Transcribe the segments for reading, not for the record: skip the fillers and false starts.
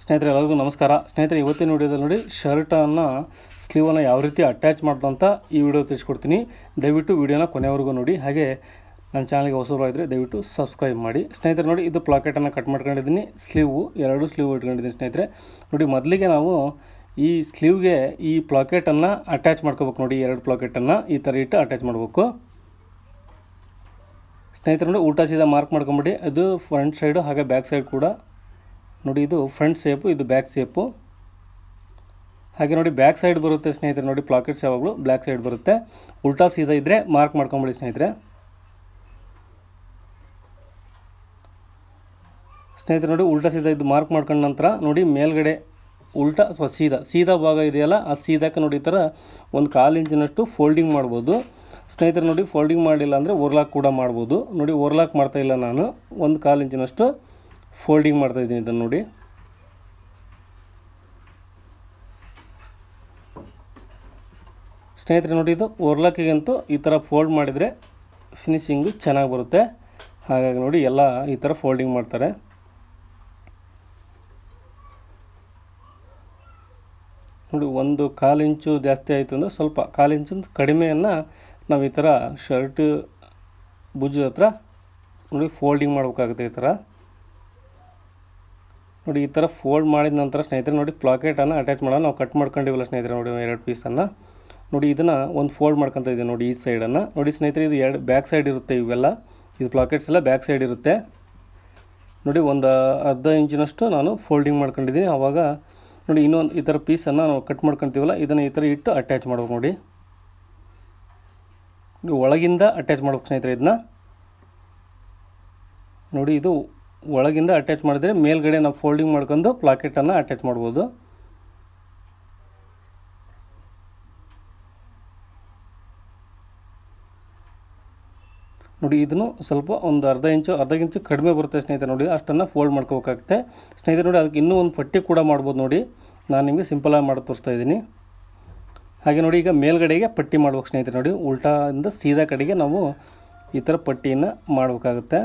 ಸ್ನೇಹಿತರೆ ಎಲ್ಲರಿಗೂ ನಮಸ್ಕಾರ. ಸ್ನೇಹಿತರೆ ಇವತ್ತಿನ ವಿಡಿಯೋದಲ್ಲಿ ನೋಡಿ ಶರ್ಟನ್ನು ಸ್ಲೀವನ್ನು ಯಾವ ರೀತಿ ಅಟ್ಯಾಚ್ ಮಾಡೋದು ಅಂತ ಈ ವಿಡಿಯೋ ತಿಳಿಸ್ಕೊಡ್ತೀನಿ. ದಯವಿಟ್ಟು ವಿಡಿಯೋನ ಕೊನೆವರೆಗೂ ನೋಡಿ. ಹಾಗೆ ನನ್ನ ಚಾನಲ್ಗೆ ಹೊಸಬರಾಗಿದ್ದರೆ ದಯವಿಟ್ಟು ಸಬ್ಸ್ಕ್ರೈಬ್ ಮಾಡಿ. ಸ್ನೇಹಿತರೆ ನೋಡಿ, ಇದು ಪ್ಲಾಕೆಟನ್ನು ಕಟ್ ಮಾಡ್ಕೊಂಡಿದ್ದೀನಿ. ಎರಡು ಸ್ಲೀವ್ ಇಟ್ಕೊಂಡಿದ್ದೀನಿ. ಸ್ನೇಹಿತರೆ ನೋಡಿ, ಮೊದಲಿಗೆ ನಾವು ಈ ಸ್ಲೀವ್ಗೆ ಈ ಪ್ಲಾಕೆಟನ್ನು ಅಟ್ಯಾಚ್ ಮಾಡ್ಕೋಬೇಕು. ನೋಡಿ, ಎರಡು ಪ್ಲಾಕೆಟನ್ನು ಈ ಥರ ಇಟ್ಟು ಅಟ್ಯಾಚ್ ಮಾಡಬೇಕು. ಸ್ನೇಹಿತರೆ ನೋಡಿ, ಉಲ್ಟಾ ಸೀದಾ ಮಾರ್ಕ್ ಮಾಡ್ಕೊಂಬಿಡಿ. ಅದು ಫ್ರಂಟ್ ಸೈಡು ಹಾಗೆ ಬ್ಯಾಕ್ ಸೈಡ್ ಕೂಡ ನೋಡಿ. ಇದು ಫ್ರಂಟ್ ಶೇಪು, ಇದು ಬ್ಯಾಕ್ ಶೇಪು. ಹಾಗೆ ನೋಡಿ ಬ್ಯಾಕ್ ಸೈಡ್ ಬರುತ್ತೆ ಸ್ನೇಹಿತರೆ. ನೋಡಿ ಪ್ಲಾಕೆಟ್ಸ್ ಯಾವಾಗಲೂ ಬ್ಯಾಕ್ ಸೈಡ್ ಬರುತ್ತೆ. ಉಲ್ಟಾ ಸೀದಾ ಇದ್ದರೆ ಮಾರ್ಕ್ ಮಾಡ್ಕೊಂಬಿಡಿ ಸ್ನೇಹಿತರೆ. ನೋಡಿ ಉಲ್ಟಾ ಸೀದಾ ಇದು ಮಾರ್ಕ್ ಮಾಡ್ಕೊಂಡ ನಂತರ ನೋಡಿ ಮೇಲ್ಗಡೆ ಉಲ್ಟಾ ಅಥವಾ ಸೀದಾ ಭಾಗ ಇದೆಯಲ್ಲ, ಆ ಸೀದಾಕ್ಕೆ ನೋಡಿ ಈ ಥರ ಒಂದು 1/4 ಇಂಚಿನಷ್ಟು ಫೋಲ್ಡಿಂಗ್ ಮಾಡ್ಬೋದು ಸ್ನೇಹಿತರೆ. ನೋಡಿ ಫೋಲ್ಡಿಂಗ್ ಮಾಡಿಲ್ಲ ಅಂದರೆ ಓರ್ಲಾಕ್ ಕೂಡ ಮಾಡ್ಬೋದು. ನೋಡಿ ಓರ್ಲಾಕ್ ಮಾಡ್ತಾಯಿಲ್ಲ, ನಾನು 1/4 ಇಂಚಿನಷ್ಟು ಫೋಲ್ಡಿಂಗ್ ಮಾಡ್ತಾಯಿದ್ದೀನಿ. ಇದನ್ನು ನೋಡಿ. ಸ್ನೇಹಿತರೆ ನೋಡಿ, ಇದು ಓರ್ಲಾಕಿಗಂತೂ ಈ ಥರ ಫೋಲ್ಡ್ ಮಾಡಿದರೆ ಫಿನಿಶಿಂಗು ಚೆನ್ನಾಗಿ ಬರುತ್ತೆ. ಹಾಗಾಗಿ ನೋಡಿ ಎಲ್ಲ ಈ ಥರ ಫೋಲ್ಡಿಂಗ್ ಮಾಡ್ತಾರೆ. ನೋಡಿ 1/4 ಇಂಚು ಜಾಸ್ತಿ ಆಯಿತು ಅಂದರೆ ಸ್ವಲ್ಪ 1/4 ಇಂಚಿಂದ ಕಡಿಮೆಯನ್ನು ನಾವು ಈ ಥರ ಶರ್ಟ್ ಭುಜದ ಹತ್ರ ನೋಡಿ ಫೋಲ್ಡಿಂಗ್ ಮಾಡಬೇಕಾಗುತ್ತೆ. ಈ ಥರ ನೋಡಿ, ಈ ಥರ ಫೋಲ್ಡ್ ಮಾಡಿದ ನಂತರ ಸ್ನೇಹಿತರೆ ನೋಡಿ ಪ್ಲಾಕೆಟನ್ನು ಅಟ್ಯಾಚ್ ಮಾಡೋಣ. ನಾವು ಕಟ್ ಮಾಡ್ಕೊಂಡಿವಲ್ಲ ಸ್ನೇಹಿತರೆ, ನೋಡಿ 2 ಪೀಸನ್ನು ನೋಡಿ ಇದನ್ನು ಒಂದು ಫೋಲ್ಡ್ ಮಾಡ್ಕೊತ ಇದ್ದೀವಿ. ನೋಡಿ ಈ ಸೈಡನ್ನು ನೋಡಿ ಸ್ನೇಹಿತರೆ, ಇದು ಎರಡು ಬ್ಯಾಕ್ ಸೈಡ್ ಇರುತ್ತೆ. ಇವೆಲ್ಲ ಇದು ಪ್ಲಾಕೆಟ್ಸ್ ಎಲ್ಲ ಬ್ಯಾಕ್ ಸೈಡ್ ಇರುತ್ತೆ. ನೋಡಿ ಒಂದು 1/2 ಇಂಚಿನಷ್ಟು ನಾನು ಫೋಲ್ಡಿಂಗ್ ಮಾಡ್ಕೊಂಡಿದ್ದೀನಿ. ಆವಾಗ ನೋಡಿ ಇನ್ನೊಂದು ಈ ಥರ ಪೀಸನ್ನು ನಾವು ಕಟ್ ಮಾಡ್ಕೊತೀವಲ್ಲ, ಇದನ್ನು ಈ ಥರ ಇಟ್ಟು ಅಟ್ಯಾಚ್ ಮಾಡ್ಬೇಕು. ನೋಡಿ ಒಳಗಿಂದ ಅಟ್ಯಾಚ್ ಮಾಡ್ಬೇಕು ಸ್ನೇಹಿತರೆ. ಇದನ್ನ ನೋಡಿ, ಇದು ಒಳಗಿಂದ ಅಟ್ಯಾಚ್ ಮಾಡಿದರೆ ಮೇಲ್ಗಡೆ ನಾವು ಫೋಲ್ಡಿಂಗ್ ಮಾಡ್ಕೊಂಡು ಪ್ಲಾಕೆಟನ್ನು ಅಟ್ಯಾಚ್ ಮಾಡ್ಬೋದು. ನೋಡಿ ಇದನ್ನು ಸ್ವಲ್ಪ ಒಂದು ಅರ್ಧ ಇಂಚು ಕಡಿಮೆ ಬರುತ್ತೆ ಸ್ನೇಹಿತರೆ. ನೋಡಿ ಅಷ್ಟನ್ನು ಫೋಲ್ಡ್ ಮಾಡ್ಕೋಬೇಕಾಗುತ್ತೆ ಸ್ನೇಹಿತರೆ. ನೋಡಿ ಅದಕ್ಕೆ ಇನ್ನೂ ಒಂದು ಪಟ್ಟಿ ಕೂಡ ಮಾಡ್ಬೋದು. ನೋಡಿ ನಾನು ನಿಮಗೆ ಸಿಂಪಲಾಗಿ ಮಾಡಿ ತೋರಿಸ್ತಾ ಇದ್ದೀನಿ. ಹಾಗೆ ನೋಡಿ ಈಗ ಮೇಲ್ಗಡೆಗೆ ಪಟ್ಟಿ ಮಾಡ್ಬೇಕು ಸ್ನೇಹಿತರೆ. ನೋಡಿ ಉಲ್ಟಾದಿಂದ ಸೀದಾ ಕಡೆಗೆ ನಾವು ಈ ಥರ ಪಟ್ಟಿಯನ್ನು ಮಾಡಬೇಕಾಗುತ್ತೆ.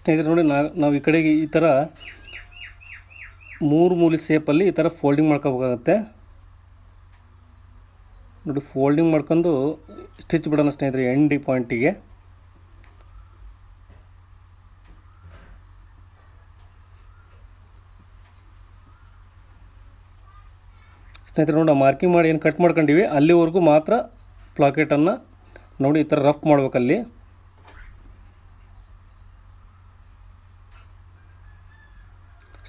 ಸ್ನೇಹಿತರೆ ನೋಡಿ, ನಾವು ಈ ಕಡೆಗೆ ಈ ಥರ 3 ಮೂಲೆ ಶೇಪಲ್ಲಿ ಈ ಥರ ಫೋಲ್ಡಿಂಗ್ ಮಾಡ್ಕೋಬೇಕಾಗತ್ತೆ. ನೋಡಿ ಫೋಲ್ಡಿಂಗ್ ಮಾಡ್ಕೊಂಡು ಸ್ಟಿಚ್ ಬಿಡೋಣ ಸ್ನೇಹಿತರೆ ಎಂಡಿ ಪಾಯಿಂಟಿಗೆ. ಸ್ನೇಹಿತರೆ ನೋಡಿ, ಮಾರ್ಕಿಂಗ್ ಮಾಡಿ ಏನು ಕಟ್ ಮಾಡ್ಕೊಂಡಿವಿ ಅಲ್ಲಿವರೆಗೂ ಮಾತ್ರ ಪ್ಲಾಕೆಟನ್ನು ನೋಡಿ ಈ ಥರ ರಫ್ ಮಾಡ್ಬೇಕಲ್ಲಿ.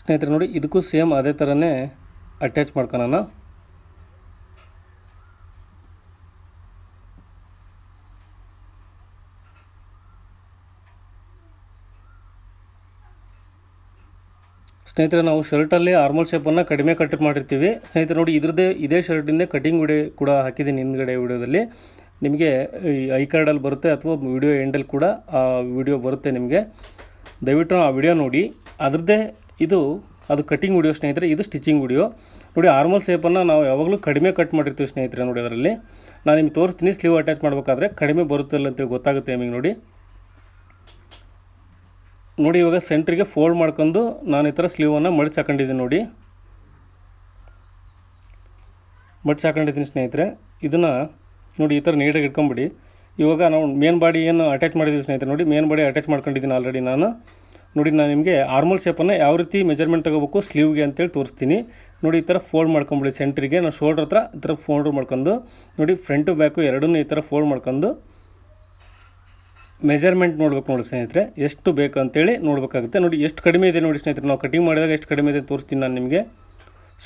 ಸ್ನೇಹಿತರೆ ನೋಡಿ ಇದಕ್ಕೂ ಸೇಮ್ ಅದೇ ಥರನೇ ಅಟ್ಯಾಚ್ ಮಾಡ್ಕೊಳ್ಳೋಣ. ಸ್ನೇಹಿತರೆ ನಾವು ಶರ್ಟಲ್ಲಿ ಆರ್ಮಲ್ ಶೇಪನ್ನು ಕಡಿಮೆ ಕಟ್ ಮಾಡಿರ್ತೀವಿ ಸ್ನೇಹಿತರೆ. ನೋಡಿ ಇದೇ ಶರ್ಟಿಂದ ಕಟಿಂಗ್ ವಿಡಿಯೋ ಕೂಡ ಹಾಕಿದ್ದೀನಿ ಹಿಂದ್ಗಡೆ ವಿಡಿಯೋದಲ್ಲಿ. ನಿಮಗೆ ಐ ಕಾರ್ಡಲ್ಲಿ ಬರುತ್ತೆ ಅಥವಾ ವಿಡಿಯೋ ಎಂಡಲ್ಲಿ ಕೂಡ ಆ ವಿಡಿಯೋ ಬರುತ್ತೆ ನಿಮಗೆ. ದಯವಿಟ್ಟು ಆ ವಿಡಿಯೋ ನೋಡಿ. ಅದರದ್ದೇ ಅದು ಕಟಿಂಗ್ ವಿಡಿಯೋ ಸ್ನೇಹಿತರೆ, ಇದು ಸ್ಟಿಚಿಂಗ್ ವಿಡಿಯೋ. ನೋಡಿ ಆರ್ಮಲ್ ಶೇಪನ್ನು ನಾವು ಯಾವಾಗಲೂ ಕಡಿಮೆ ಕಟ್ ಮಾಡಿರ್ತೀವಿ ಸ್ನೇಹಿತರೆ. ನೋಡಿ ಅದರಲ್ಲಿ ನಾನು ನಿಮ್ಗೆ ತೋರಿಸ್ತೀನಿ. ಸ್ಲೀವ್ ಅಟ್ಯಾಚ್ ಮಾಡಬೇಕಾದ್ರೆ ಕಡಿಮೆ ಬರುತ್ತಲ್ಲ ಅಂತೇಳಿ ಗೊತ್ತಾಗುತ್ತೆ ನಿಮಗೆ. ನೋಡಿ ಇವಾಗ ಸೆಂಟ್ರಿಗೆ ಫೋಲ್ಡ್ ಮಾಡ್ಕೊಂಡು ನಾನು ಈ ಥರ ಸ್ಲೀವನ್ನು ಮಡಿಚ್ ಹಾಕೊಂಡಿದ್ದೀನಿ. ಹಾಕೊಂಡಿದ್ದೀನಿ ಸ್ನೇಹಿತರೆ. ಇದನ್ನು ನೋಡಿ ಈ ಥರ ನೀಟಾಗಿ ಇಟ್ಕೊಂಬಿಡಿ. ಇವಾಗ ನಾವು ಮೇನ್ ಬಾಡಿ ಏನು ಅಟ್ಯಾಚ್ ಮಾಡಿದ್ದೀವಿ ಸ್ನೇಹಿತರೆ, ನೋಡಿ ಮೇನ್ ಬಾಡಿ ಅಟ್ಯಾಚ್ ಮಾಡ್ಕೊಂಡಿದ್ದೀನಿ ಆಲ್ರೆಡಿ ನಾನು. ನೋಡಿ ನಾನು ನಿಮಗೆ ಆರ್ಮಲ್ ಶೇಪನ್ನು ಯಾವ ರೀತಿ ಮೆಜರ್ಮೆಂಟ್ ತೊಗೋಬೇಕು ಸ್ಲೀವ್ಗೆ ಅಂತೇಳಿ ತೋರಿಸ್ತೀನಿ. ನೋಡಿ ಈ ಥರ ಫೋಲ್ಡ್ ಮಾಡ್ಕೊಂಬಿಡಿ ಸೆಂಟ್ರಿಗೆ. ನಾವು ಶೋಲ್ಡ್ರ್ ಹತ್ರ ಈ ಥರ ಫೋಲ್ಡ್ ಮಾಡ್ಕೊಂಡು ನೋಡಿ ಫ್ರಂಟು ಬ್ಯಾಕು ಎರಡನ್ನೂ ಈ ಥರ ಫೋಲ್ಡ್ ಮಾಡ್ಕೊಂಡು ಮೆಜರ್ಮೆಂಟ್ ನೋಡ್ಬೇಕು. ನೋಡಿ ಸ್ನೇಹಿತರೆ ಎಷ್ಟು ಬೇಕು ಅಂತೇಳಿ ನೋಡಬೇಕಾಗುತ್ತೆ. ನೋಡಿ ಎಷ್ಟು ಕಡಿಮೆ ಇದೆ ನೋಡಿ ಸ್ನೇಹಿತರೆ. ನಾವು ಕಟಿಂಗ್ ಮಾಡಿದಾಗ ಎಷ್ಟು ಕಡಿಮೆ ಇದೆ ತೋರಿಸ್ತೀನಿ ನಾನು ನಿಮಗೆ.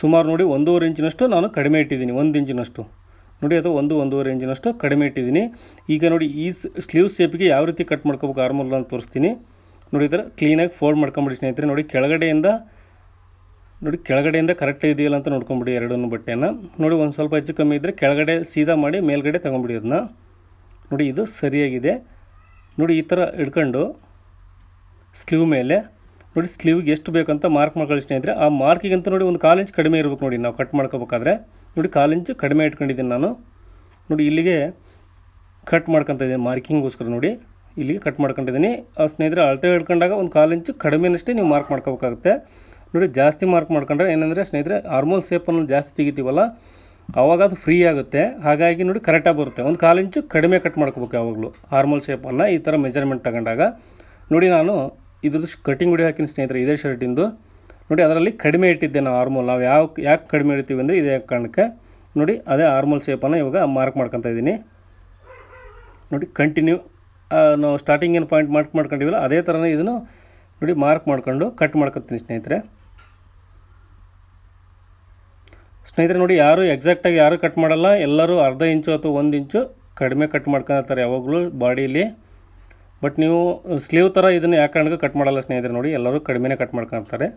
ಸುಮಾರು ನೋಡಿ 1.5 ಇಂಚಿನಷ್ಟು ನಾನು ಕಡಿಮೆ ಇಟ್ಟಿದ್ದೀನಿ. 1 ಇಂಚಿನಷ್ಟು ನೋಡಿ, ಅದು 1.5 ಇಂಚಿನಷ್ಟು ಕಡಿಮೆ ಇಟ್ಟಿದ್ದೀನಿ. ಈಗ ನೋಡಿ ಈ ಸ್ಲೀವ್ ಶೇಪಿಗೆ ಯಾವ ರೀತಿ ಕಟ್ ಮಾಡ್ಕೋಬೇಕು ಆರ್ಮಲ್ ಅಂತ ತೋರಿಸ್ತೀನಿ. ನೋಡಿ ಈ ಥರ ಕ್ಲೀನಾಗಿ ಫೋಲ್ಡ್ ಮಾಡ್ಕೊಂಬಿಡಿ ಸ್ನೇಹಿತರೆ. ನೋಡಿ ಕೆಳಗಡೆಯಿಂದ ಕರೆಕ್ಟ್ ಇದೆಯಲ್ಲ ಅಂತ ನೋಡ್ಕೊಂಬಿಡಿ ಎರಡನ್ನೂ ಬಟ್ಟೆಯನ್ನು. ನೋಡಿ ಒಂದು ಸ್ವಲ್ಪ ಹೆಚ್ಚು ಕಮ್ಮಿ ಇದ್ದರೆ ಕೆಳಗಡೆ ಸೀದಾ ಮಾಡಿ ಮೇಲ್ಗಡೆ ತಗೊಂಬಿಡಿ ಅದನ್ನ. ನೋಡಿ ಇದು ಸರಿಯಾಗಿದೆ. ನೋಡಿ ಈ ಥರ ಹಿಡ್ಕೊಂಡು ಸ್ಲೀವ್ ಮೇಲೆ ನೋಡಿ ಸ್ಲೀವ್ಗೆ ಎಷ್ಟು ಬೇಕಂತ ಮಾರ್ಕ್ ಮಾಡ್ಕೊಳ್ಳಿ ಸ್ನೇಹಿತರೆ. ಆ ಮಾರ್ಕಿಗಂತ ನೋಡಿ ಒಂದು 1/4 ಇಂಚ್ ಕಡಿಮೆ ಇರಬೇಕು ನೋಡಿ ನಾವು ಕಟ್ ಮಾಡ್ಕೋಬೇಕಾದ್ರೆ. ನೋಡಿ 1/4 ಇಂಚ್ ಕಡಿಮೆ ಇಟ್ಕೊಂಡಿದ್ದೀನಿ ನಾನು. ನೋಡಿ ಇಲ್ಲಿಗೆ ಕಟ್ ಮಾಡ್ಕೊತ ಇದ್ದೀನಿ ಮಾರ್ಕಿಂಗ್ಗೋಸ್ಕರ ನೋಡಿ ಇಲ್ಲಿಗೆ ಕಟ್ ಮಾಡ್ಕೊಂಡಿದ್ದೀನಿ. ಸ್ನೇಹಿತರೆ ಅಳತೆ ಹಿಡ್ಕೊಂಡಾಗ ಒಂದು 1/4 ಇಂಚು ಕಡಿಮೆನಷ್ಟೇ ನೀವು ಮಾರ್ಕ್ ಮಾಡ್ಕೋಬೇಕಾಗುತ್ತೆ ನೋಡಿ. ಜಾಸ್ತಿ ಮಾರ್ಕ್ ಮಾಡ್ಕೊಂಡ್ರೆ ಏನಂದರೆ ಸ್ನೇಹಿತರೆ ಆರ್ಮೋಲ್ ಶೇಪನ್ನು ಜಾಸ್ತಿ ತೆಗಿತೀವಲ್ಲ ಆವಾಗ ಅದು ಫ್ರೀ ಆಗುತ್ತೆ. ಹಾಗಾಗಿ ನೋಡಿ ಕರೆಕ್ಟಾಗಿ ಬರುತ್ತೆ. ಒಂದು 1/4 ಇಂಚು ಕಡಿಮೆ ಕಟ್ ಮಾಡ್ಕೋಬೇಕು ಯಾವಾಗಲೂ ಆರ್ಮೋಲ್ ಶೇಪನ್ನು ಈ ಥರ ಮೆಜರ್ಮೆಂಟ್ ತಗೊಂಡಾಗ ನೋಡಿ. ನಾನು ಇದ್ರದ್ದು ಕಟಿಂಗ್ ವಿಡಿಯೋ ಹಾಕಿನ ಸ್ನೇಹಿತರೆ ಇದೇ ಶರ್ಟಿಂದು ನೋಡಿ. ಅದರಲ್ಲಿ ಕಡಿಮೆ ಇಟ್ಟಿದ್ದೆ ನಾವು ಆರ್ಮೋಲ್. ನಾವು ಯಾಕೆ ಕಡಿಮೆ ಇಡ್ತೀವಿ ಅಂದರೆ ಇದೇ ಕಾರಣಕ್ಕೆ ನೋಡಿ. ಅದೇ ಆರ್ಮೋಲ್ ಶೇಪನ್ನು ಇವಾಗ ಮಾರ್ಕ್ ಮಾಡ್ಕೊತಾ ಇದ್ದೀನಿ ನೋಡಿ. ಕಂಟಿನ್ಯೂ ನಾವು ಸ್ಟಾರ್ಟಿಂಗ್ ಏನು ಪಾಯಿಂಟ್ ಮಾರ್ಕ್ ಮಾಡ್ಕೊಂಡಿವಲ್ಲ ಅದೇ ಥರನೇ ಇದನ್ನು ನೋಡಿ ಮಾರ್ಕ್ ಮಾಡ್ಕೊಂಡು ಕಟ್ ಮಾಡ್ಕೊತೀನಿ ಸ್ನೇಹಿತರೆ. ನೋಡಿ ಯಾರು ಎಕ್ಸಾಕ್ಟಾಗಿ ಯಾರು ಕಟ್ ಮಾಡಲ್ಲ, ಎಲ್ಲರೂ ಅರ್ಧ ಇಂಚು ಅಥವಾ 1 ಇಂಚು ಕಡಿಮೆ ಕಟ್ ಮಾಡ್ಕೊಂಡಿರ್ತಾರೆ ಯಾವಾಗಲೂ ಬಾಡೀಲಿ. ಬಟ್ ನೀವು ಸ್ಲೀವ್ ಥರ ಇದನ್ನು ಯಾಕೆ ಕಾರಣಕ್ಕೆ ಕಟ್ ಮಾಡಲ್ಲ ಸ್ನೇಹಿತರೆ ನೋಡಿ. ಎಲ್ಲರೂ ಕಡಿಮೆನೇ ಕಟ್ ಮಾಡ್ಕೊಳ್ತಾರೆ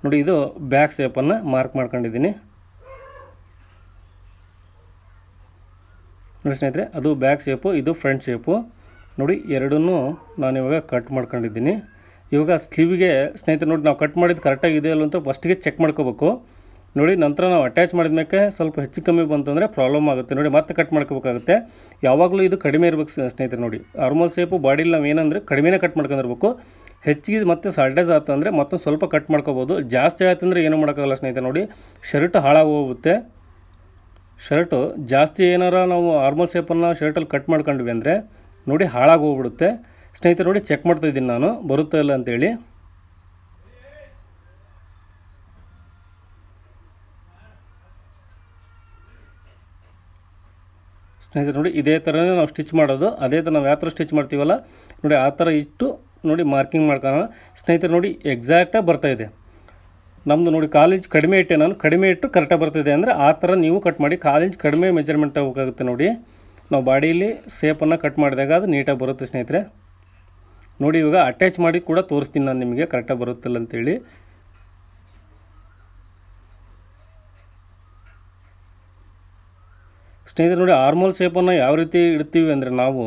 ನೋಡಿ. ಇದು ಬ್ಯಾಕ್ ಶೇಪನ್ನು ಮಾರ್ಕ್ ಮಾಡ್ಕೊಂಡಿದ್ದೀನಿ ನೋಡಿ ಸ್ನೇಹಿತರೆ. ಅದು ಬ್ಯಾಕ್ ಶೇಪು, ಇದು ಫ್ರಂಟ್ ಶೇಪು ನೋಡಿ. ಎರಡನ್ನೂ ನಾನು ಇವಾಗ ಕಟ್ ಮಾಡ್ಕೊಂಡಿದ್ದೀನಿ. ಇವಾಗ ಸ್ಲೀವಿಗೆ ಸ್ನೇಹಿತರೆ ನೋಡಿ ನಾವು ಕಟ್ ಮಾಡಿದ್ದು ಕರೆಕ್ಟಾಗಿ ಇದೆ ಅಲ್ಲ ಅಂತ ಫಸ್ಟಿಗೆ ಚೆಕ್ ಮಾಡ್ಕೋಬೇಕು ನೋಡಿ. ನಂತರ ನಾವು ಅಟ್ಯಾಚ್ ಮಾಡಿದ ಮೇಲೆ ಸ್ವಲ್ಪ ಹೆಚ್ಚು ಕಮ್ಮಿ ಬಂತು ಅಂದರೆ ಪ್ರಾಬ್ಲಮ್ ಆಗುತ್ತೆ ನೋಡಿ. ಮತ್ತೆ ಕಟ್ ಮಾಡ್ಕೋಬೇಕಾಗುತ್ತೆ. ಯಾವಾಗಲೂ ಇದು ಕಡಿಮೆ ಇರಬೇಕು ಸ್ನೇಹಿತರೆ ನೋಡಿ. ಆರ್ಮೋಲ್ ಶೇಪು ಬಾಡಿಲಿ ನಾವು ಏನಂದರೆ ಕಡಿಮೆನೇ ಕಟ್ ಮಾಡ್ಕೊಂಡಿರ್ಬೇಕು. ಹೆಚ್ಚಿಗೆ ಮತ್ತೆ ಸಾಲ್ಟೇಜ್ ಆಯ್ತು ಅಂದರೆ ಮತ್ತೊಂದು ಸ್ವಲ್ಪ ಕಟ್ ಮಾಡ್ಕೋಬೋದು. ಜಾಸ್ತಿ ಆಯ್ತು ಅಂದರೆ ಏನೂ ಮಾಡೋಕ್ಕಾಗಲ್ಲ ಸ್ನೇಹಿತರೆ ನೋಡಿ. ಶರ್ಟ್ ಹಾಳಾಗೋಗುತ್ತೆ. ಶರ್ಟು ಜಾಸ್ತಿ ಏನಾರ ನಾವು ಆರ್ಮೋಲ್ ಶೇಪನ್ನು ಶರ್ಟಲ್ಲಿ ಕಟ್ ಮಾಡ್ಕೊಂಡ್ವಿ ಅಂದರೆ ನೋಡಿ ಹಾಳಾಗೋಗ್ಬಿಡುತ್ತೆ ಸ್ನೇಹಿತರೆ ನೋಡಿ. ಚೆಕ್ ಮಾಡ್ತಾಯಿದ್ದೀನಿ ನಾನು ಬರುತ್ತಾ ಇಲ್ಲ ಅಂತೇಳಿ. ಸ್ನೇಹಿತರೆ ನೋಡಿ ಇದೇ ಥರನೇ ನಾವು ಸ್ಟಿಚ್ ಮಾಡೋದು. ಅದೇ ಥರ ನಾವು ಯಾವ ಥರ ಸ್ಟಿಚ್ ಮಾಡ್ತೀವಲ್ಲ ನೋಡಿ ಆ ಥರ ಇಟ್ಟು ನೋಡಿ ಮಾರ್ಕಿಂಗ್ ಮಾಡ್ಕೊಳ್ಳೋಣ ಸ್ನೇಹಿತರೆ ನೋಡಿ. ಎಕ್ಸಾಕ್ಟಾಗಿ ಬರ್ತಾಯಿದೆ ನಮ್ಮದು ನೋಡಿ. 1/4 ಇಂಚ್ ಕಡಿಮೆ ಇಟ್ಟೆ ನಾನು. ಕಡಿಮೆ ಇಟ್ಟು ಕರೆಕ್ಟಾಗಿ ಬರ್ತಿದೆ ಅಂದರೆ ಆ ಥರ ನೀವು ಕಟ್ ಮಾಡಿ. 1/4 ಇಂಚ್ ಕಡಿಮೆ ಮೆಜರ್ಮೆಂಟ್ ಹೋಗುತ್ತೆ ನೋಡಿ. ನಾವು ಬಾಡೀಲಿ ಶೇಪನ್ನು ಕಟ್ ಮಾಡಿದಾಗ ಅದು ನೀಟಾಗಿ ಬರುತ್ತೆ ಸ್ನೇಹಿತರೆ ನೋಡಿ. ಇವಾಗ ಅಟ್ಯಾಚ್ ಮಾಡಿ ಕೂಡ ತೋರಿಸ್ತೀನಿ ನಾನು ನಿಮಗೆ ಕರೆಕ್ಟಾಗಿ ಬರುತ್ತಿಲ್ಲ ಅಂತೇಳಿ. ಸ್ನೇಹಿತರೆ ನೋಡಿ ಆರ್ಮೋಲ್ ಶೇಪನ್ನು ಯಾವ ರೀತಿ ಇಡ್ತೀವಿ ಅಂದರೆ ನಾವು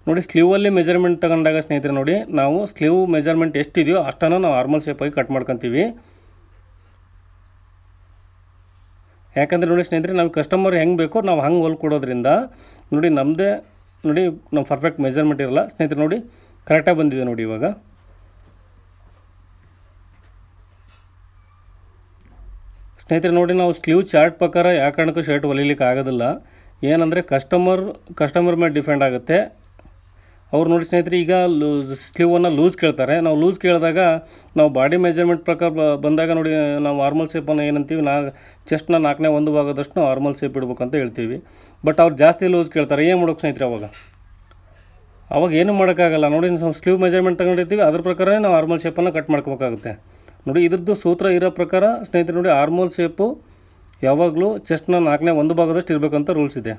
ನೋಡಿ ಸ್ಲೀವಲ್ಲಿ ಮೆಜರ್ಮೆಂಟ್ ತಗೊಂಡಾಗ ಸ್ನೇಹಿತರೆ ನೋಡಿ ನಾವು ಸ್ಲೀವ್ ಮೆಜರ್ಮೆಂಟ್ ಎಷ್ಟಿದೆಯೋ ಅಷ್ಟನ್ನು ನಾವು ಆರ್ಮೋಲ್ ಶೇಪಾಗಿ ಕಟ್ ಮಾಡ್ಕೊತೀವಿ. ಯಾಕಂದರೆ ನೋಡಿ ಸ್ನೇಹಿತರೆ ನಾವು ಕಸ್ಟಮರ್ ಹೆಂಗೆ ಬೇಕೋ ನಾವು ಹಂಗೆ ಹೊಲ್ಕೊಡೋದ್ರಿಂದ ನೋಡಿ ನಮ್ಮದೇ ನೋಡಿ ನಮ್ಮ ಪರ್ಫೆಕ್ಟ್ ಮೆಜರ್ಮೆಂಟ್ ಇರಲ್ಲ ಸ್ನೇಹಿತರೆ ನೋಡಿ. ಕರೆಕ್ಟಾಗಿ ಬಂದಿದೆ ನೋಡಿ. ಇವಾಗ ಸ್ನೇಹಿತರೆ ನೋಡಿ ನಾವು ಸ್ಲೀವ್ ಚಾರ್ಟ್ ಪ್ರಕಾರ ಯಾವ ಕಾರಣಕ್ಕೂ ಶರ್ಟ್ ಹೊಲಿಲಿಕ್ಕೆ ಆಗೋದಿಲ್ಲ. ಏನಂದರೆ ಕಸ್ಟಮರ್ ಮೇಲೆ ಡಿಪೆಂಡ್ ಆಗುತ್ತೆ. ಅವ್ರು ನೋಡಿ ಸ್ನೇಹಿತರೆ ಈಗ ಸ್ಲೀವನ್ನು ಲೂಸ್ ಕೇಳ್ತಾರೆ. ನಾವು ಲೂಸ್ ಕೇಳಿದಾಗ ನಾವು ಬಾಡಿ ಮೆಜರ್ಮೆಂಟ್ ಪ್ರಕಾರ ಬಂದಾಗ ನೋಡಿ ನಾವು ಆರ್ಮಲ್ ಶೇಪನ್ನು ಏನಂತೀವಿ ಚೆಸ್ಟ್ನ 4ನೇ 1 ಭಾಗದಷ್ಟು ನಾವು ಆರ್ಮಲ್ ಶೇಪ್ ಇಡ್ಬೇಕಂತ ಹೇಳ್ತೀವಿ. ಬಟ್ ಅವ್ರು ಜಾಸ್ತಿ ಲೂಸ್ ಕೇಳ್ತಾರೆ. ಏನು ಮಾಡೋಕ್ಕೆ ಸ್ನೇಹಿತರೆ ಅವಾಗ ಏನೂ ಮಾಡೋಕ್ಕಾಗಲ್ಲ ನೋಡಿ. ನಾವು ಸ್ಲೀವ್ ಮೆಜರ್ಮೆಂಟ್ ತಗೊಂಡಿರ್ತೀವಿ ಅದ್ರ ಪ್ರಕಾರ ನಾವು ಆರ್ಮಲ್ ಶೇಪನ್ನು ಕಟ್ ಮಾಡ್ಕೋಬೇಕಾಗುತ್ತೆ ನೋಡಿ. ಇದ್ರದ್ದು ಸೂತ್ರ ಇರೋ ಪ್ರಕಾರ ಸ್ನೇಹಿತರೆ ನೋಡಿ ಆರ್ಮೋಲ್ ಶೇಪು ಯಾವಾಗಲೂ ಚೆಸ್ಟ್ನ 4ನೇ 1 ಭಾಗದಷ್ಟು ಇರಬೇಕಂತ ರೂಲ್ಸ್ ಇದೆ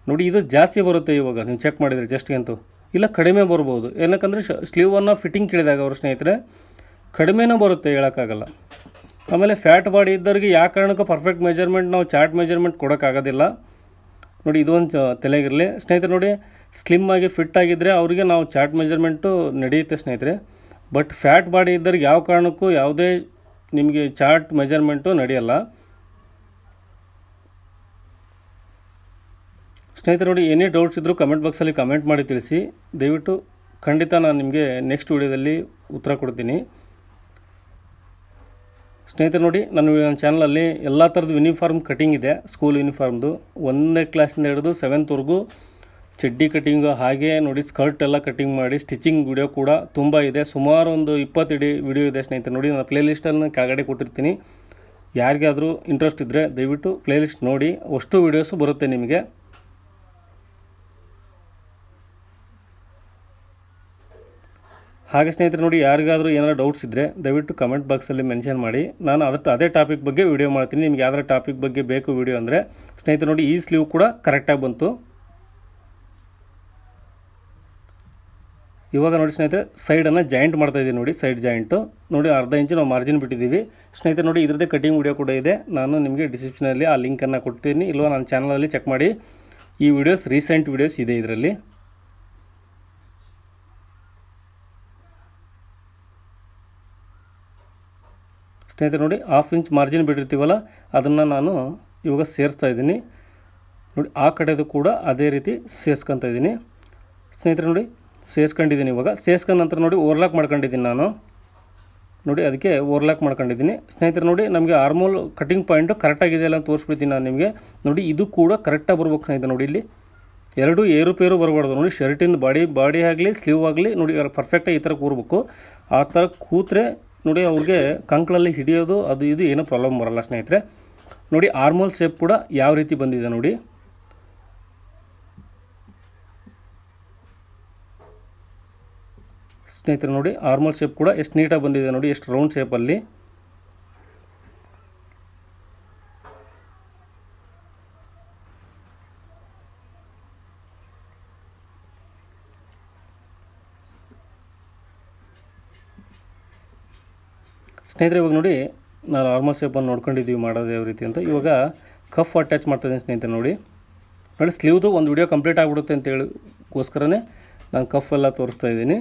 ನೋಡಿ. ಇದು ಜಾಸ್ತಿ ಬರುತ್ತೆ ಇವಾಗ ನೀವು ಚೆಕ್ ಮಾಡಿದರೆ ಚೆಸ್ಟ್ಗಂತೂ, ಇಲ್ಲ ಕಡಿಮೆ ಬರ್ಬೋದು. ಏನಕ್ಕಂದರೆ ಸ್ಲೀವನ್ನು ಫಿಟ್ಟಿಂಗ್ ಕೇಳಿದಾಗ ಅವರು ಸ್ನೇಹಿತರೆ ಕಡಿಮೆನೂ ಬರುತ್ತೆ ಹೇಳೋಕ್ಕಾಗಲ್ಲ. ಆಮೇಲೆ ಫ್ಯಾಟ್ ಬಾಡಿ ಇದ್ದವ್ರಿಗೆ ಯಾವ ಕಾರಣಕ್ಕೂ ಪರ್ಫೆಕ್ಟ್ ಮೆಜರ್ಮೆಂಟ್ ನಾವು ಚಾರ್ಟ್ ಮೆಜರ್ಮೆಂಟ್ ಕೊಡೋಕ್ಕಾಗೋದಿಲ್ಲ ನೋಡಿ. ಇದೊಂದು ತಲೆಗಿರಲಿ ಸ್ನೇಹಿತರೆ ನೋಡಿ. ಸ್ಲಿಮ್ ಆಗಿ ಫಿಟ್ ಆಗಿದ್ದರೆ ಅವರಿಗೆ ನಾವು ಚಾರ್ಟ್ ಮೆಜರ್ಮೆಂಟು ನಡೆಯುತ್ತೆ ಸ್ನೇಹಿತರೆ. ಬಟ್ ಫ್ಯಾಟ್ ಬಾಡಿ ಇದ್ದವ್ರಿಗೆ ಯಾವ ಕಾರಣಕ್ಕೂ ಯಾವುದೇ ನಿಮಗೆ ಚಾರ್ಟ್ ಮೆಜರ್ಮೆಂಟು ನಡೆಯಲ್ಲ ಸ್ನೇಹಿತರೆ ನೋಡಿ. ಏನೇ ಡೌಟ್ಸ್ ಇದ್ದರೂ ಕಮೆಂಟ್ ಬಾಕ್ಸಲ್ಲಿ ಕಮೆಂಟ್ ಮಾಡಿ ತಿಳಿಸಿ. ದಯವಿಟ್ಟು ಖಂಡಿತ ನಾನು ನಿಮಗೆ ನೆಕ್ಸ್ಟ್ ವಿಡಿಯೋದಲ್ಲಿ ಉತ್ತರ ಕೊಡ್ತೀನಿ ಸ್ನೇಹಿತರೆ ನೋಡಿ. ನನ್ನ ಚಾನಲಲ್ಲಿ ಎಲ್ಲ ಥರದ್ದು ಯೂನಿಫಾರ್ಮ್ ಕಟಿಂಗ್ ಇದೆ. ಸ್ಕೂಲ್ ಯೂನಿಫಾರ್ಮ್ದು 1ನೇ ಕ್ಲಾಸಿಂದ ಹಿಡಿದು 7th ಚಡ್ಡಿ ಕಟಿಂಗು, ಹಾಗೆ ನೋಡಿ ಸ್ಕರ್ಟ್ ಎಲ್ಲ ಕಟಿಂಗ್ ಮಾಡಿ ಸ್ಟಿಚಿಂಗ್ ವಿಡಿಯೋ ಕೂಡ ತುಂಬ ಇದೆ. ಸುಮಾರು ಒಂದು 20 ವಿಡಿಯೋ ಇದೆ ಸ್ನೇಹಿತರೆ ನೋಡಿ. ನಾನು ಪ್ಲೇಲಿಸ್ಟನ್ನು ಕೆಳಗಡೆ ಕೊಟ್ಟಿರ್ತೀನಿ. ಯಾರಿಗಾದರೂ ಇಂಟ್ರೆಸ್ಟ್ ಇದ್ದರೆ ದಯವಿಟ್ಟು ಪ್ಲೇಲಿಸ್ಟ್ ನೋಡಿ. ಅಷ್ಟು ವೀಡಿಯೋಸು ಬರುತ್ತೆ ನಿಮಗೆ. ಹಾಗೆ ಸ್ನೇಹಿತರೆ ನೋಡಿ ಯಾರಿಗಾದರೂ ಏನಾದರೂ ಡೌಟ್ಸ್ ಇದ್ದರೆ ದಯವಿಟ್ಟು ಕಮೆಂಟ್ ಬಾಕ್ಸಲ್ಲಿ ಮೆನ್ಷನ್ ಮಾಡಿ. ನಾನು ಅದೇ ಟಾಪಿಕ್ ಬಗ್ಗೆ ವಿಡಿಯೋ ಮಾಡ್ತೀನಿ. ನಿಮ್ಗೆ ಯಾವ್ದಾರ ಟಾಪಿಕ್ ಬಗ್ಗೆ ಬೇಕು ವಿಡಿಯೋ ಅಂದರೆ ಸ್ನೇಹಿತರೆ ನೋಡಿ ಈ ಸ್ಲೀವ್ ಕೂಡ ಕರೆಕ್ಟಾಗಿ ಬಂತು. ಇವಾಗ ನೋಡಿ ಸ್ನೇಹಿತರೆ ಸೈಡನ್ನು ಜಾಯಿಂಟ್ ಮಾಡ್ತಾಯಿದ್ದೀವಿ ನೋಡಿ. ಸೈಡ್ ಜಾಯಿಂಟು ನೋಡಿ ಅರ್ಧ ಇಂಚು ನಾವು ಮಾರ್ಜಿನ್ ಬಿಟ್ಟಿದ್ದೀವಿ ಸ್ನೇಹಿತರೆ ನೋಡಿ. ಇದ್ರದ್ದೇ ಕಟಿಂಗ್ ವಿಡಿಯೋ ಕೂಡ ಇದೆ. ನಾನು ನಿಮಗೆ ಡಿಸ್ಕ್ರಿಪ್ಷನಲ್ಲಿ ಆ ಲಿಂಕನ್ನು ಕೊಡ್ತೀನಿ, ಇಲ್ವಾ ನನ್ನ ಚಾನಲಲ್ಲಿ ಚೆಕ್ ಮಾಡಿ. ಈ ವಿಡಿಯೋಸ್ ರೀಸೆಂಟ್ ವಿಡಿಯೋಸ್ ಇದೆ ಇದರಲ್ಲಿ. ಸ್ನೇಹಿತರೆ ನೋಡಿ 1/2 ಇಂಚ್ ಮಾರ್ಜಿನ್ ಬಿಟ್ಟಿರ್ತೀವಲ್ಲ ಅದನ್ನು ನಾನು ಇವಾಗ ಸೇರಿಸ್ತಾ ಇದ್ದೀನಿ ನೋಡಿ ಆ ಕಡೆದು ಕೂಡ ಅದೇ ರೀತಿ ಸೇರಿಸ್ಕೊತ ಇದ್ದೀನಿ ಸ್ನೇಹಿತರೆ. ನೋಡಿ ಸೇರಿಸ್ಕೊಂಡಿದ್ದೀನಿ. ಇವಾಗ ಸೇರಿಸ್ಕೊಂಡ ನಂತರ ನೋಡಿ ಓವರ್ಲಾಕ್ ಮಾಡ್ಕೊಂಡಿದ್ದೀನಿ ನಾನು. ನೋಡಿ ಅದಕ್ಕೆ ಓವರ್ಲಾಕ್ ಮಾಡ್ಕೊಂಡಿದ್ದೀನಿ ಸ್ನೇಹಿತರೆ. ನೋಡಿ ನಮಗೆ ಆರ್ಮೋಲ್ ಕಟಿಂಗ್ ಪಾಯಿಂಟು ಕರೆಕ್ಟಾಗಿದೆಯಲ್ಲ ಅಂತ ತೋರಿಸ್ಬಿಡ್ತೀನಿ ನಾನು ನಿಮಗೆ. ನೋಡಿ ಇದು ಕೂಡ ಕರೆಕ್ಟಾಗಿ ಬರ್ಬೇಕು ಸ್ನೇಹಿತರೆ. ನೋಡಿ ಇಲ್ಲಿ ಎರಡು ಏರುಪೇರು ಬರಬಾರ್ದು. ನೋಡಿ ಶರ್ಟಿಂದ ಬಾಡಿ ಆಗಲಿ ಸ್ಲೀವ್ ಆಗಲಿ ನೋಡಿ ಪರ್ಫೆಕ್ಟಾಗಿ ಈ ಥರ ಕೂರಬೇಕು. ಆ ಥರ ಕೂತ್ರೆ ನೋಡಿ ಅವ್ರಿಗೆ ಕಂಕ್ಳಲ್ಲಿ ಹಿಡಿಯೋದು ಅದು ಇದು ಏನೂ ಪ್ರಾಬ್ಲಮ್ ಬರೋಲ್ಲ ಸ್ನೇಹಿತರೆ. ನೋಡಿ ಆರ್ಮೋಲ್ ಶೇಪ್ ಕೂಡ ಯಾವ ರೀತಿ ಬಂದಿದೆ ನೋಡಿ. ಸ್ನೇಹಿತರೆ ನೋಡಿ ಆರ್ಮೋಲ್ ಶೇಪ್ ಕೂಡ ಎಷ್ಟು ನೀಟಾಗಿ ಬಂದಿದೆ ನೋಡಿ, ಎಷ್ಟು ರೌಂಡ್ ಶೇಪಲ್ಲಿ. ಸ್ನೇಹಿತರೆ ಇವಾಗ ನೋಡಿ ನಾನು ಆರ್ಮಲ್ ಶೇಪನ್ನು ನೋಡ್ಕೊಂಡಿದ್ದೀವಿ ಮಾಡೋದು ಯಾವ ರೀತಿ ಅಂತ. ಇವಾಗ ಕಫ್ ಅಟ್ಯಾಚ್ ಮಾಡ್ತಾಯಿದ್ದೀನಿ ಸ್ನೇಹಿತರೆ. ನೋಡಿ ಸ್ಲೀವ್ದು ಒಂದು ವಿಡಿಯೋ ಕಂಪ್ಲೀಟ್ ಆಗಿಬಿಡುತ್ತೆ ಅಂತೇಳಿಗೋಸ್ಕರನೇ ನಾನು ಕಫ್ ಎಲ್ಲ ತೋರಿಸ್ತಾ ಇದ್ದೀನಿ.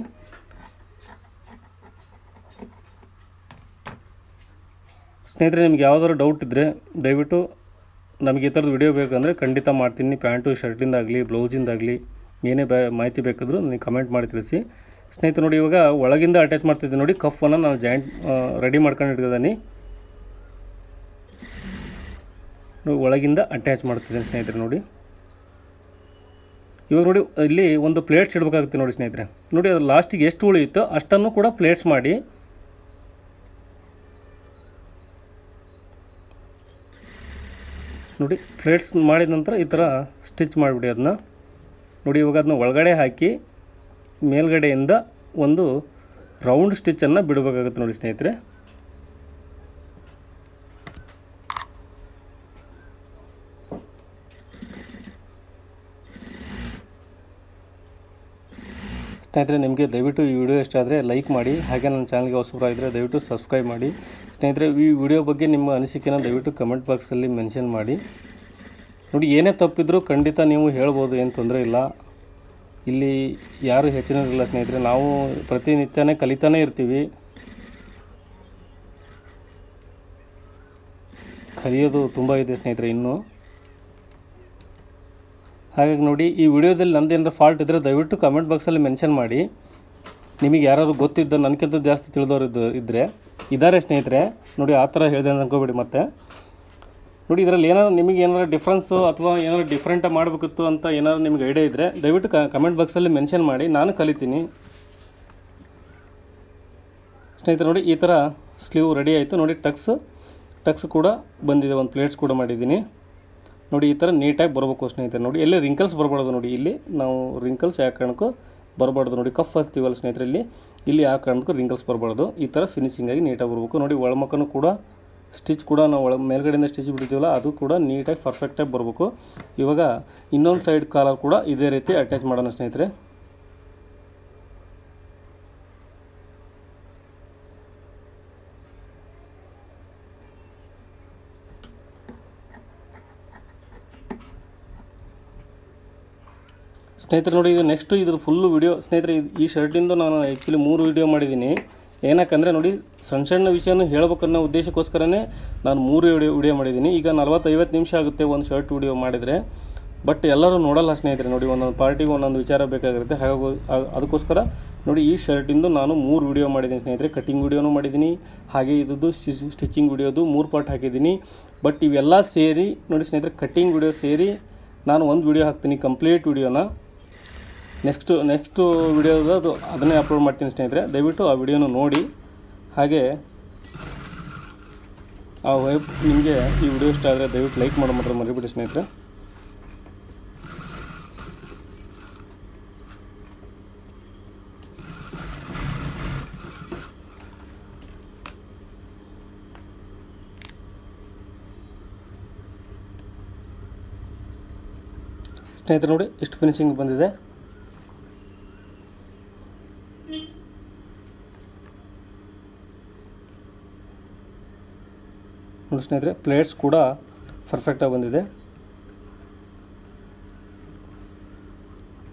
ಸ್ನೇಹಿತರೆ ನಿಮ್ಗೆ ಯಾವ್ದಾದ್ರು ಡೌಟ್ ಇದ್ದರೆ ದಯವಿಟ್ಟು ನಮಗೆ ಈ ಥರದ್ದು ವಿಡಿಯೋ ಬೇಕಂದರೆ ಖಂಡಿತ ಮಾಡ್ತೀನಿ. ಪ್ಯಾಂಟು ಶರ್ಟಿಂದಾಗಲಿ ಬ್ಲೌಸಿಂದಾಗಲಿ ಏನೇ ಮಾಹಿತಿ ಬೇಕಾದರೂ ನನಗೆ ಕಮೆಂಟ್ ಮಾಡಿ ತಿಳಿಸಿ ಸ್ನೇಹಿತರೆ. ನೋಡಿ ಇವಾಗ ಒಳಗಿಂದ ಅಟ್ಯಾಚ್ ಮಾಡ್ತಿದ್ದೀನಿ ನೋಡಿ. ಕಫನ್ನು ನಾನು ಜಾಯಿಂಟ್ ರೆಡಿ ಮಾಡ್ಕೊಂಡಿಟ್ಟಿದ್ದೀನಿ. ಒಳಗಿಂದ ಅಟ್ಯಾಚ್ ಮಾಡ್ತಿದ್ದೀನಿ ಸ್ನೇಹಿತರೆ. ನೋಡಿ ಇವಾಗ ನೋಡಿ ಇಲ್ಲಿ ಒಂದು ಪ್ಲೇಟ್ಸ್ ಇಡಬೇಕಾಗುತ್ತೆ ನೋಡಿ ಸ್ನೇಹಿತರೆ. ನೋಡಿ ಅದು ಲಾಸ್ಟಿಗೆ ಎಷ್ಟು ಉಳಿಯುತ್ತೋ ಅಷ್ಟನ್ನು ಕೂಡ ಪ್ಲೇಟ್ಸ್ ಮಾಡಿ ನೋಡಿ. ಪ್ಲೇಟ್ಸ್ ಮಾಡಿದ ನಂತರ ಈ ಥರ ಸ್ಟಿಚ್ ಮಾಡಿಬಿಡಿ ಅದನ್ನ. ನೋಡಿ ಇವಾಗ ಅದನ್ನ ಒಳಗಡೆ ಹಾಕಿ ಮೇಲ್ಗಡೆಯಿಂದ ಒಂದು ರೌಂಡ್ ಸ್ಟಿಚ್ಚನ್ನು ಬಿಡಬೇಕಾಗುತ್ತೆ ನೋಡಿ ಸ್ನೇಹಿತರೆ. ಸ್ನೇಹಿತರೆ ನಿಮಗೆ ದಯವಿಟ್ಟು ಈ ವಿಡಿಯೋ ಇಷ್ಟ ಆದರೆ ಲೈಕ್ ಮಾಡಿ, ಹಾಗೆ ನನ್ನ ಚಾನಲ್ಗೆ ಹೊಸಬರಾಗಿದ್ದರೆ ದಯವಿಟ್ಟು ಸಬ್ಸ್ಕ್ರೈಬ್ ಮಾಡಿ ಸ್ನೇಹಿತರೆ. ಈ ವಿಡಿಯೋ ಬಗ್ಗೆ ನಿಮ್ಮ ಅನಿಸಿಕೆನ ದಯವಿಟ್ಟು ಕಮೆಂಟ್ ಬಾಕ್ಸಲ್ಲಿ ಮೆನ್ಷನ್ ಮಾಡಿ. ನೋಡಿ ಏನೇ ತಪ್ಪಿದ್ರೂ ಖಂಡಿತ ನೀವು ಹೇಳ್ಬೋದು, ಏನು ತೊಂದರೆ ಇಲ್ಲ. ಇಲ್ಲಿ ಯಾರು ಹೆಚ್ಚಿನವರಿಲ್ಲ ಸ್ನೇಹಿತರೆ. ನಾವು ಪ್ರತಿನಿತ್ಯನೇ ಕಲಿತಾನೇ ಇರ್ತೀವಿ. ಕಲಿಯೋದು ತುಂಬ ಇದೆ ಸ್ನೇಹಿತರೆ ಇನ್ನೂ. ಹಾಗಾಗಿ ನೋಡಿ ಈ ವಿಡಿಯೋದಲ್ಲಿ ನಂದೇನಾದ್ರು ಫಾಲ್ಟ್ ಇದ್ದರೆ ದಯವಿಟ್ಟು ಕಮೆಂಟ್ ಬಾಕ್ಸಲ್ಲಿ ಮೆನ್ಷನ್ ಮಾಡಿ. ನಿಮಗೆ ಯಾರು ಗೊತ್ತಿದ್ದ ನನಗಿಂತ ಜಾಸ್ತಿ ತಿಳಿದವರು ಇದ್ದರೆ ಇದ್ದಾರೆ ಸ್ನೇಹಿತರೆ. ನೋಡಿ ಆ ಥರ ಹೇಳಿದೆ ಅಂತ ಅನ್ಕೋಬೇಡಿ. ಮತ್ತೆ ನೋಡಿ ಇದರಲ್ಲಿ ಏನಾದ್ರು ನಿಮಗೆ ಏನಾದ್ರು ಡಿಫ್ರೆನ್ಸು ಅಥವಾ ಏನಾದ್ರು ಡಿಫ್ರೆಂಟಾಗಿ ಮಾಡಬೇಕಿತ್ತು ಅಂತ ಏನಾದ್ರು ನಿಮಗೆ ಐಡಿಯಾ ಇದ್ದರೆ ದಯವಿಟ್ಟು ಕಮೆಂಟ್ ಬಾಕ್ಸಲ್ಲಿ ಮೆನ್ಷನ್ ಮಾಡಿ, ನಾನು ಕಲಿತೀನಿ ಸ್ನೇಹಿತರೆ. ನೋಡಿ ಈ ಥರ ಸ್ಲೀವ್ ರೆಡಿ ಆಯಿತು ನೋಡಿ. ಟಕ್ಸ್ ಕೂಡ ಬಂದಿದೆ, ಒಂದು ಪ್ಲೇಟ್ಸ್ ಕೂಡ ಮಾಡಿದ್ದೀನಿ ನೋಡಿ. ಈ ಥರ ನೀಟಾಗಿ ಬರಬೇಕು ಸ್ನೇಹಿತರೆ. ನೋಡಿ ಎಲ್ಲಿ ರಿಂಕಲ್ಸ್ ಬರಬಾರ್ದು ನೋಡಿ. ಇಲ್ಲಿ ನಾವು ರಿಂಕಲ್ಸ್ ಯಾವ ಕಾರಣಕ್ಕೂ ಬರಬಾರ್ದು ನೋಡಿ. ಕಫ್ ಹಚ್ತೀವಲ್ಲ ಸ್ನೇಹಿತರೆ, ಇಲ್ಲಿ ಯಾವ ಕಾರಣಕ್ಕೂ ರಿಂಕಲ್ಸ್ ಬರಬಾರ್ದು. ಈ ಥರ ಫಿನಿಶಿಂಗಾಗಿ ನೀಟಾಗಿ ಬರಬೇಕು ನೋಡಿ. ಒಳಮಕ್ಕನೂ ಕೂಡ ಸ್ಟಿಚ್ ಕೂಡ ನಾವು ಮೇಲ್ಗಡೆಯಿಂದ ಸ್ಟಿಚ್ ಬಿಡ್ತೀವಲ್ಲ ಅದು ಕೂಡ ನೀಟಾಗಿ ಪರ್ಫೆಕ್ಟಾಗಿ ಬರಬೇಕು. ಇವಾಗ ಇನ್ನೊಂದು ಸೈಡ್ ಕಾಲರ್ ಕೂಡ ಇದೇ ರೀತಿ ಅಟ್ಯಾಚ್ ಮಾಡೋಣ ಸ್ನೇಹಿತರೆ. ಸ್ನೇಹಿತರೆ ನೋಡಿ ಇದು ನೆಕ್ಸ್ಟು ಇದ್ರ ಫುಲ್ಲು ವಿಡಿಯೋ ಸ್ನೇಹಿತರೆ. ಈ ಶರ್ಟಿಂದು ನಾನು ಆ್ಯಕ್ಚುಲಿ 3 ವಿಡಿಯೋ ಮಾಡಿದ್ದೀನಿ. ಏನಕ್ಕಂದರೆ ನೋಡಿ ಸಣ್ಣ ವಿಷಯನೂ ಹೇಳ್ಬೇಕನ್ನೋ ಉದ್ದೇಶಕ್ಕೋಸ್ಕರನೇ ನಾನು 3 ವಿಡಿಯೋ ಮಾಡಿದ್ದೀನಿ. ಈಗ 40-50 ನಿಮಿಷ ಆಗುತ್ತೆ ಒಂದು ಶರ್ಟ್ ವಿಡಿಯೋ ಮಾಡಿದರೆ. ಬಟ್ ಎಲ್ಲರೂ ನೋಡಲ್ಲ ಸ್ನೇಹಿತರೆ. ನೋಡಿ ಒಂದೊಂದು ಪಾರ್ಟಿಗೆ ಒಂದೊಂದು ವಿಚಾರ ಬೇಕಾಗಿರುತ್ತೆ. ಹಾಗಾಗಿ ಅದಕ್ಕೋಸ್ಕರ ನೋಡಿ ಈ ಶರ್ಟಿಂದು ನಾನು 3 ವಿಡಿಯೋ ಮಾಡಿದ್ದೀನಿ ಸ್ನೇಹಿತರೆ. ಕಟಿಂಗ್ ವಿಡಿಯೋನೂ ಮಾಡಿದ್ದೀನಿ, ಹಾಗೆ ಇದ್ದು ಸ್ಟಿಚಿಂಗ್ ವಿಡಿಯೋದು 3 ಪಾರ್ಟ್ ಹಾಕಿದ್ದೀನಿ. ಬಟ್ ಇವೆಲ್ಲ ಸೇರಿ ನೋಡಿ ಸ್ನೇಹಿತರೆ, ಕಟಿಂಗ್ ವಿಡಿಯೋ ಸೇರಿ ನಾನು ಒಂದು ವಿಡಿಯೋ ಹಾಕ್ತೀನಿ ಕಂಪ್ಲೀಟ್ ವಿಡಿಯೋನ. ನೆಕ್ಸ್ಟು ವಿಡಿಯೋದು ಅದನ್ನೇ ಅಪ್ಲೋಡ್ ಮಾಡ್ತೀನಿ ಸ್ನೇಹಿತರೆ. ದಯವಿಟ್ಟು ಆ ವಿಡಿಯೋನ ನೋಡಿ. ಹಾಗೆ ಆ ವೈಬ್ ನಿಮಗೆ ಈ ವಿಡಿಯೋ ಇಷ್ಟ ಆದರೆ ದಯವಿಟ್ಟು ಲೈಕ್ ಮಾಡೋ ಮಾತ್ರ ಮರಿಬೇಡಿ ಸ್ನೇಹಿತರೆ. ಸ್ನೇಹಿತರೆ ನೋಡಿ ಇಷ್ಟು ಫಿನಿಶಿಂಗ್ ಬಂದಿದೆ. ನೋಡಿ ಸ್ನೇಹಿತರೆ ಪ್ಲೇಟ್ಸ್ ಕೂಡ ಪರ್ಫೆಕ್ಟಾಗಿ ಬಂದಿದೆ.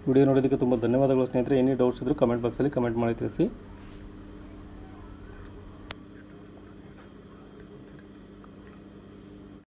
ವಿಡಿಯೋ ನೋಡೋದಕ್ಕೆ ತುಂಬ ಧನ್ಯವಾದಗಳು ಸ್ನೇಹಿತರೆ. ಏನೇ ಡೌಟ್ಸ್ ಇದ್ದರೂ ಕಮೆಂಟ್ ಬಾಕ್ಸಲ್ಲಿ ಕಮೆಂಟ್ ಮಾಡಿ ತಿಳಿಸಿ.